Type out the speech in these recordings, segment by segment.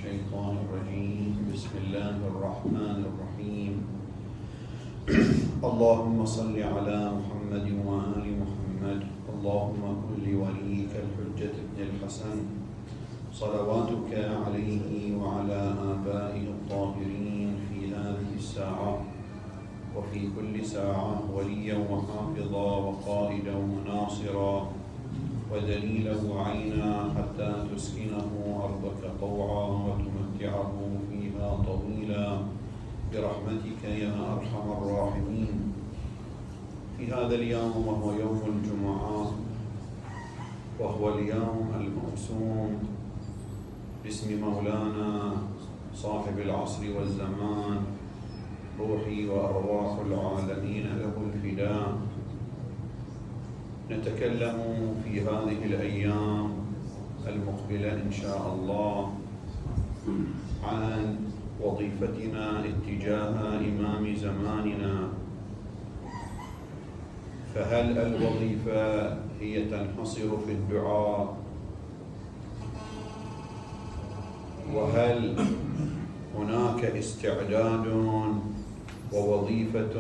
الشيطان الرجيم. بسم الله الرحمن الرحيم. اللهم صل على محمد وآل محمد. اللهم كن لوليك الحجة ابن الحسن صلواتك عليه وعلى آبائه الطاهرين في هذه الساعة وفي كل ساعة وليا وحافظا وقائدا وناصرا ودليلا وعينا حتى تسكنه أرضك طوعا وتمتعه فيها طويلا برحمتك يا أرحم الراحمين. في هذا اليوم وهو يوم الجمعة وهو اليوم الموسوم باسم مولانا صاحب العصر والزمان روحي وأرواح العالمين له الفداء، نتكلم في هذه الأيام المقبلة إن شاء الله عن وظيفتنا اتجاه إمام زماننا. فهل الوظيفة هي تنحصر في الدعاء؟ وهل هناك استعداد ووظيفة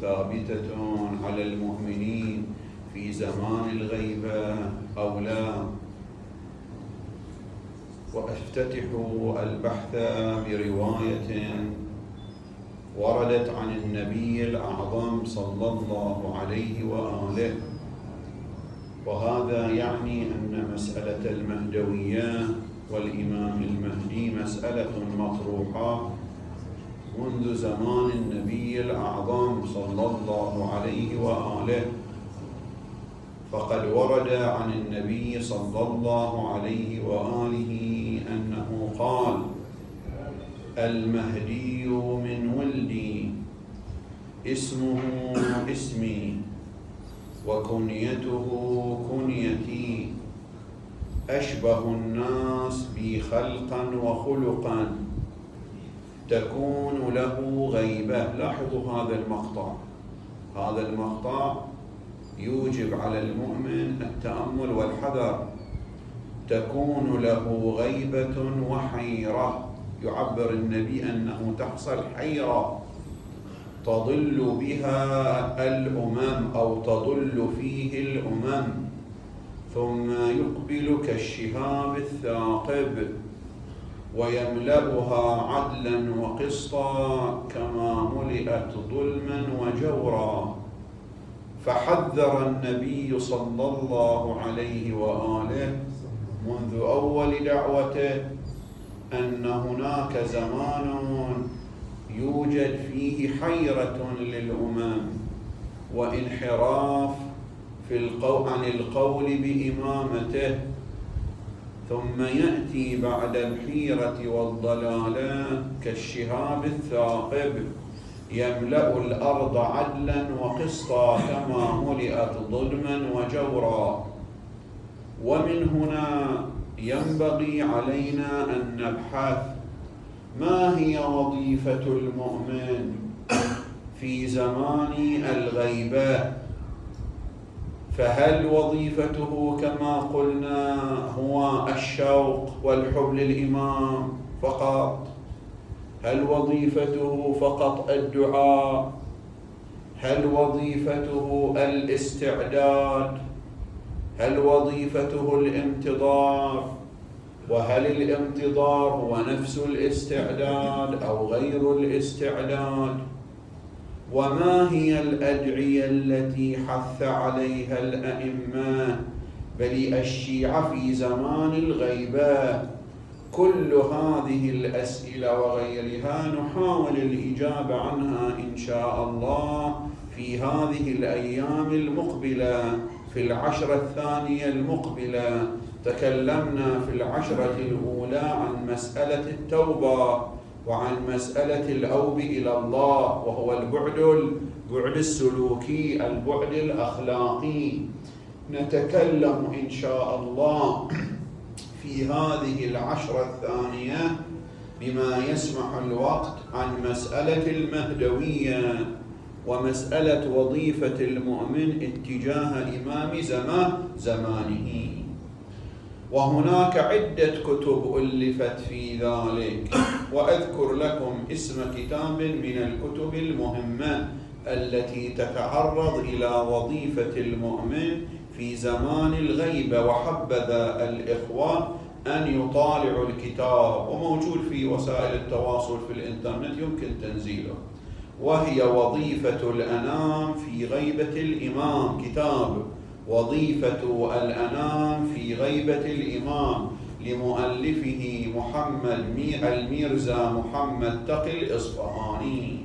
ثابتة على المؤمنين في زمان الغيبة أو لا؟ وأفتتح البحث برواية وردت عن النبي الأعظم صلى الله عليه وآله، وهذا يعني أن مسألة المهدوية والإمام المهدي مسألة مطروحة منذ زمان النبي الأعظم صلى الله عليه وآله. فقد ورد عن النبي صلى الله عليه وآله أنه قال: المهدي من ولدي، اسمه اسمي وكنيته كنيتي، أشبه الناس بي خلقا وخلقا، تكون له غيبة. لاحظوا هذا المقطع، هذا المقطع يوجب على المؤمن التأمل والحذر. تكون له غيبة وحيرة، يعبر النبي أنه تحصل حيرة تضل بها الأمم أو تضل فيه الأمم، ثم يقبل كالشهاب الثاقب ويملأها عدلا وقسطا كما ملئت ظلما وجورا. فحذر النبي صلى الله عليه وآله منذ أول دعوته أن هناك زمان يوجد فيه حيرة للأمم وانحراف عن القول بإمامته، ثم يأتي بعد الحيرة والضلالة كالشهاب الثاقب يملأ الأرض عدلا وقسطا كما ملئت ظلما وجورا. ومن هنا ينبغي علينا أن نبحث ما هي وظيفة المؤمن في زمان الغيبة. فهل وظيفته كما قلنا هو الشوق والحب للإمام فقط؟ هل وظيفته فقط الدعاء؟ هل وظيفته الاستعداد؟ هل وظيفته الانتظار؟ وهل الانتظار هو نفس الاستعداد أو غير الاستعداد؟ وما هي الأدعية التي حث عليها الأئمة بل الشيعة في زمان الغيبة؟ كل هذه الأسئلة وغيرها نحاول الإجابة عنها إن شاء الله في هذه الأيام المقبلة. في العشرة الثانية المقبلة تكلمنا في العشرة الأولى عن مسألة التوبة وعن مسألة الأوب إلى الله، وهو البعد السلوكي، البعد الأخلاقي. نتكلم إن شاء الله في هذه العشرة الثانية بما يسمح الوقت عن مسألة المهدوية ومسألة وظيفة المؤمن اتجاه إمام زمانه. وهناك عدة كتب ألفت في ذلك، وأذكر لكم اسم كتاب من الكتب المهمة التي تتعرض إلى وظيفة المؤمن في زمان الغيبة، وحبذا الإخوة أن يطالعوا الكتاب، وموجود في وسائل التواصل في الإنترنت يمكن تنزيله، وهي وظيفة الأنام في غيبة الإمام. كتاب وظيفة الأنام في غيبة الإمام لمؤلفه الميرزا محمد تقي الإصفهاني،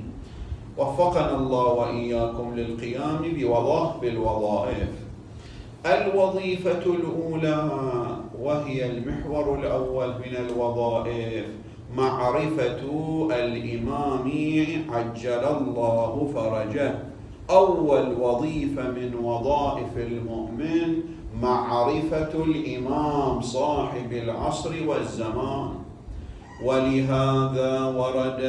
وفقنا الله وإياكم للقيام بالوظائف. الوظيفة الأولى وهي المحور الأول من الوظائف معرفة الإمام عجل الله فرجه. أول وظيفة من وظائف المؤمن معرفة الإمام صاحب العصر والزمان، ولهذا ورد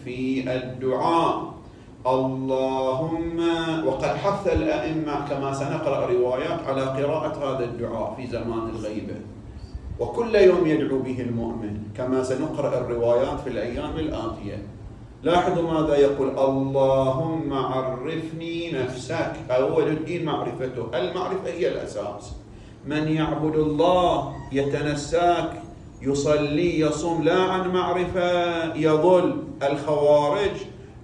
في الدعاء اللهم، وقد حث الأئمة كما سنقرأ روايات على قراءة هذا الدعاء في زمان الغيبة، وكل يوم يدعو به المؤمن كما سنقرأ الروايات في الأيام الآتية. لاحظوا ماذا يقول: اللهم عرفني نفسك. أول الدين معرفته، المعرفة هي الأساس. من يعبد الله يتنساك يصلي يصوم لا عن معرفة يضل. الخوارج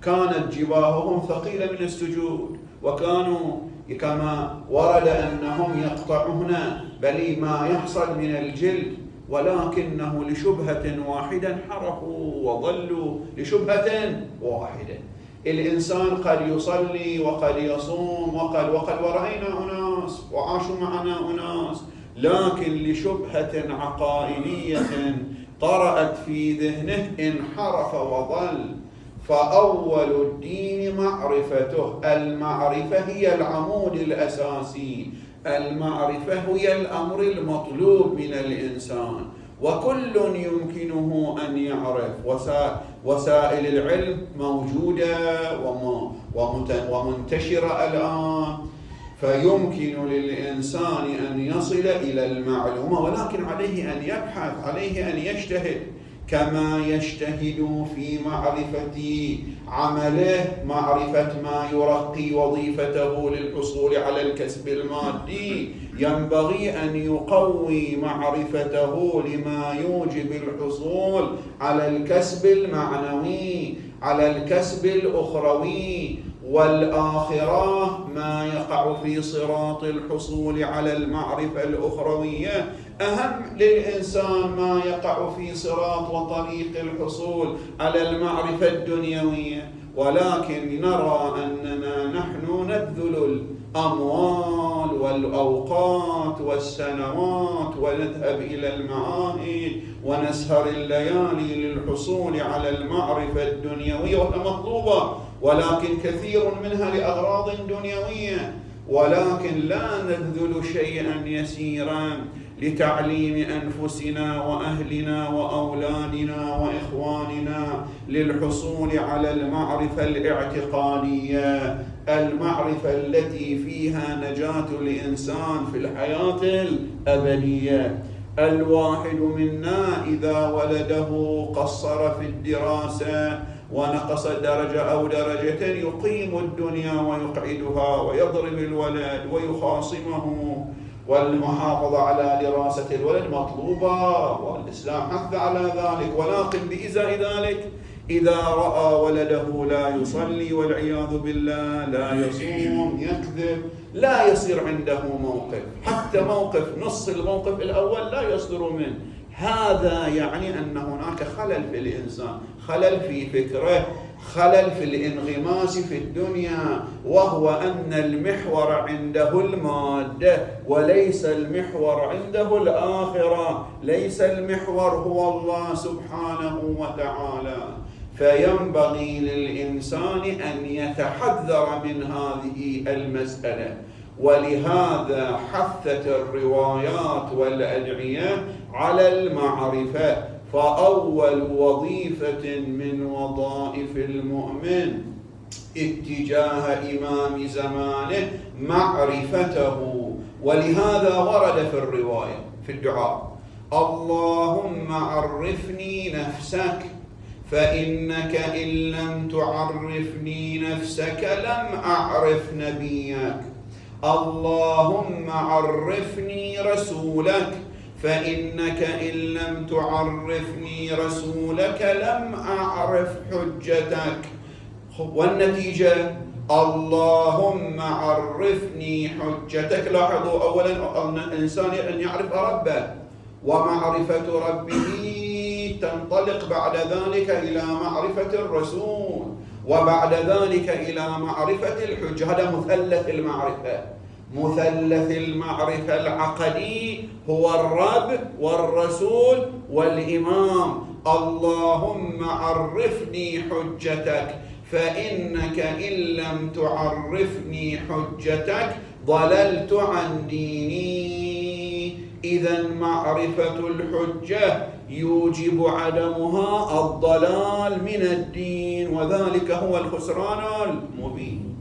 كانت جباههم ثقيلة من السجود، وكانوا كما ورد أنهم يقطعون بل ما يحصل من الجلد، ولكنه لشبهة واحدة انحرفوا وضلوا لشبهة واحدة. الإنسان قد يصلي وقد يصوم وقد ورأينا أناس وعاشوا معنا أناس، لكن لشبهة عقائدية طرأت في ذهنه انحرف وضل. فأول الدين معرفته. المعرفة هي العمود الأساسي، المعرفة هي الأمر المطلوب من الإنسان، وكل يمكنه أن يعرف. وسائل العلم موجودة ومنتشرة الآن، فيمكن للإنسان أن يصل إلى المعلومة، ولكن عليه أن يبحث، عليه أن يجتهد، كما يجتهد في معرفة عمله، معرفة ما يرقي وظيفته للحصول على الكسب المادي. ينبغي أن يقوي معرفته لما يوجب الحصول على الكسب المعنوي، على الكسب الأخروي، والآخرة ما يقع في صراط الحصول على المعرفة الأخروية. أهم للإنسان ما يقع في صراط وطريق الحصول على المعرفة الدنيوية، ولكن نرى أننا نحن نبذل الأموال والأوقات والسنوات ونذهب إلى المعاهد ونسهر الليالي للحصول على المعرفة الدنيوية، وهي مطلوبة، ولكن كثير منها لأغراض دنيوية، ولكن لا نبذل شيئا يسيرا لتعليم أنفسنا وأهلنا وأولادنا وإخواننا للحصول على المعرفة الاعتقادية، المعرفة التي فيها نجاة الإنسان في الحياة الأبدية. الواحد منا إذا ولده قصر في الدراسة ونقص درجة أو درجتين يقيم الدنيا ويقعدها ويضرب الولد ويخاصمه، والمحافظة على دراسة الولد مطلوبة، والإسلام حث على ذلك، ولكن بإزاء ذلك إذا رأى ولده لا يصلي والعياذ بالله، لا يصوم، يكذب، لا يصير عنده موقف، حتى موقف نص الموقف الأول لا يصدر منه. هذا يعني أن هناك خلل في الإنسان، خلل في فكره، خلل في الانغماس في الدنيا، وهو أن المحور عنده المادة وليس المحور عنده الآخرة، ليس المحور هو الله سبحانه وتعالى. فينبغي للإنسان أن يتحذر من هذه المسألة، ولهذا حثت الروايات والأدعية على المعرفة. فأول وظيفة من وظائف المؤمن اتجاه إمام زمانه معرفته، ولهذا ورد في الرواية في الدعاء: اللهم عرفني نفسك فإنك إن لم تعرفني نفسك لم أعرف نبيك. اللهم عرفني رسولك فإنك إن لم تعرفني رسولك لم أعرف حجتك. والنتيجة: اللهم عرفني حجتك. لاحظوا، أولا الإنسان أن يعرف ربه، ومعرفة ربه تنطلق بعد ذلك إلى معرفة الرسول، وبعد ذلك إلى معرفة الحجة. هذا مثلث المعرفة. مثلث المعرفة العقدي هو الرب والرسول والإمام. اللهم عرفني حجتك فإنك إن لم تعرفني حجتك ضللت عن ديني. إذا معرفة الحجة يوجب عدمها الضلال من الدين، وذلك هو الخسران المبين.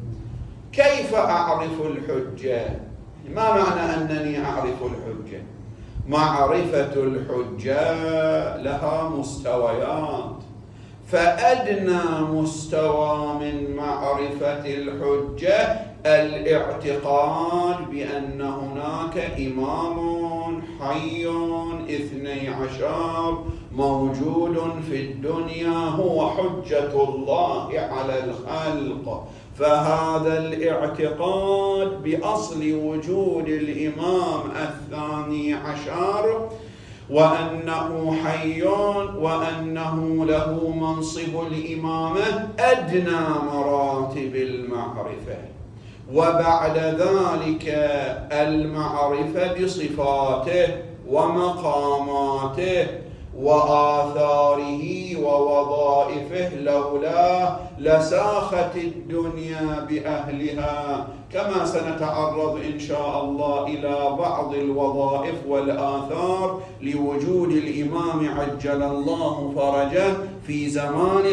كيف أعرف الحجة؟ ما معنى أنني أعرف الحجة؟ معرفة الحجة لها مستويات، فأدنى مستوى من معرفة الحجة الاعتقاد بأن هناك إمام حي 12 موجود في الدنيا هو حجة الله على الخلق. فهذا الاعتقاد بأصل وجود الإمام 12 وأنه حي وأنه له منصب الإمامة أدنى مراتب المعرفة. وبعد ذلك المعرفة بصفاته ومقاماته وآثاره ووظائفه، لولا لساخت الدنيا بأهلها. كما سنتعرض إن شاء الله إلى بعض الوظائف والآثار لوجود الإمام عجل الله فرجه في زمان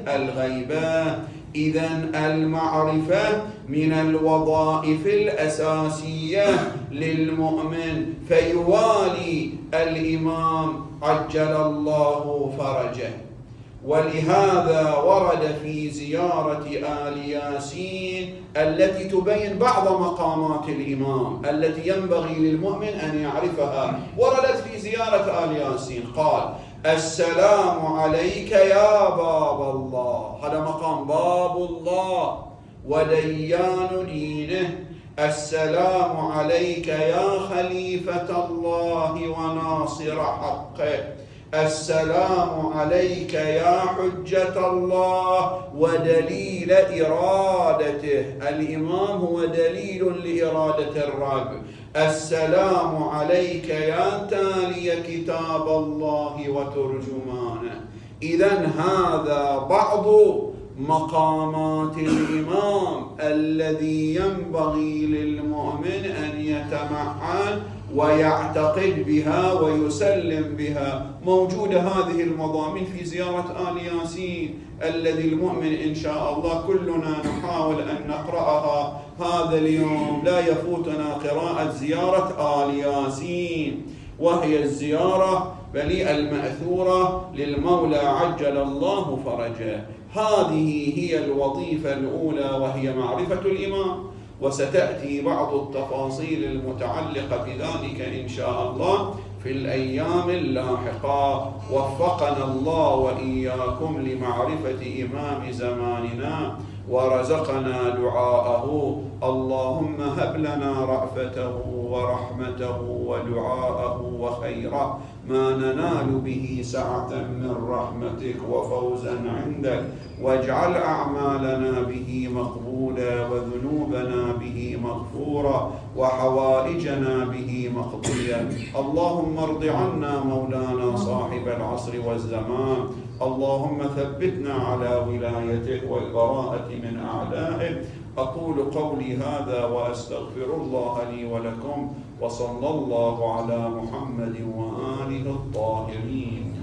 الغيبة. إذن المعرفة من الوظائف الأساسية للمؤمن، فيوالي الإمام عجل الله فرجه. ولهذا ورد في زيارة آل ياسين التي تبين بعض مقامات الإمام التي ينبغي للمؤمن أن يعرفها، وردت في زيارة آل ياسين قال: السلام عليك يا باب الله. هذا مقام باب الله وديان دينه. السلام عليك يا خليفة الله وناصر حقه. السلام عليك يا حجة الله ودليل إرادته. الإمام هو دليل لإرادة الرب. السلام عليك يا تالي كتاب الله وترجمانه. إذن هذا بعض مقامات الإمام الذي ينبغي للمؤمن أن يتمعن ويعتقد بها ويسلم بها. موجودة هذه المضامين في زيارة آل ياسين الذي المؤمن إن شاء الله كلنا نحاول أن نقرأها هذا اليوم. لا يفوتنا قراءة زيارة آل ياسين، وهي الزيارة المأثورة للمولى عجل الله فرجه. هذه هي الوظيفة الأولى وهي معرفة الإمام، وستأتي بعض التفاصيل المتعلقة بذلك إن شاء الله في الأيام اللاحقة. وفقنا الله وإياكم لمعرفة إمام زماننا ورزقنا دعاءه. اللهم هب لنا رأفته ورحمته ودعاءه وخيره ما ننال به سعة من رحمتك وفوزا عندك، واجعل أعمالنا به مقبولة وذنوبنا به مغفورة وحوائجنا به مقضية. اللهم ارض عنا مولانا صاحب العصر والزمان. اللهم ثبتنا على ولايتك والبراءة من أعدائك. أقول قولي هذا وأستغفر الله لي ولكم، وصلى الله على محمد وآله الطاهرين.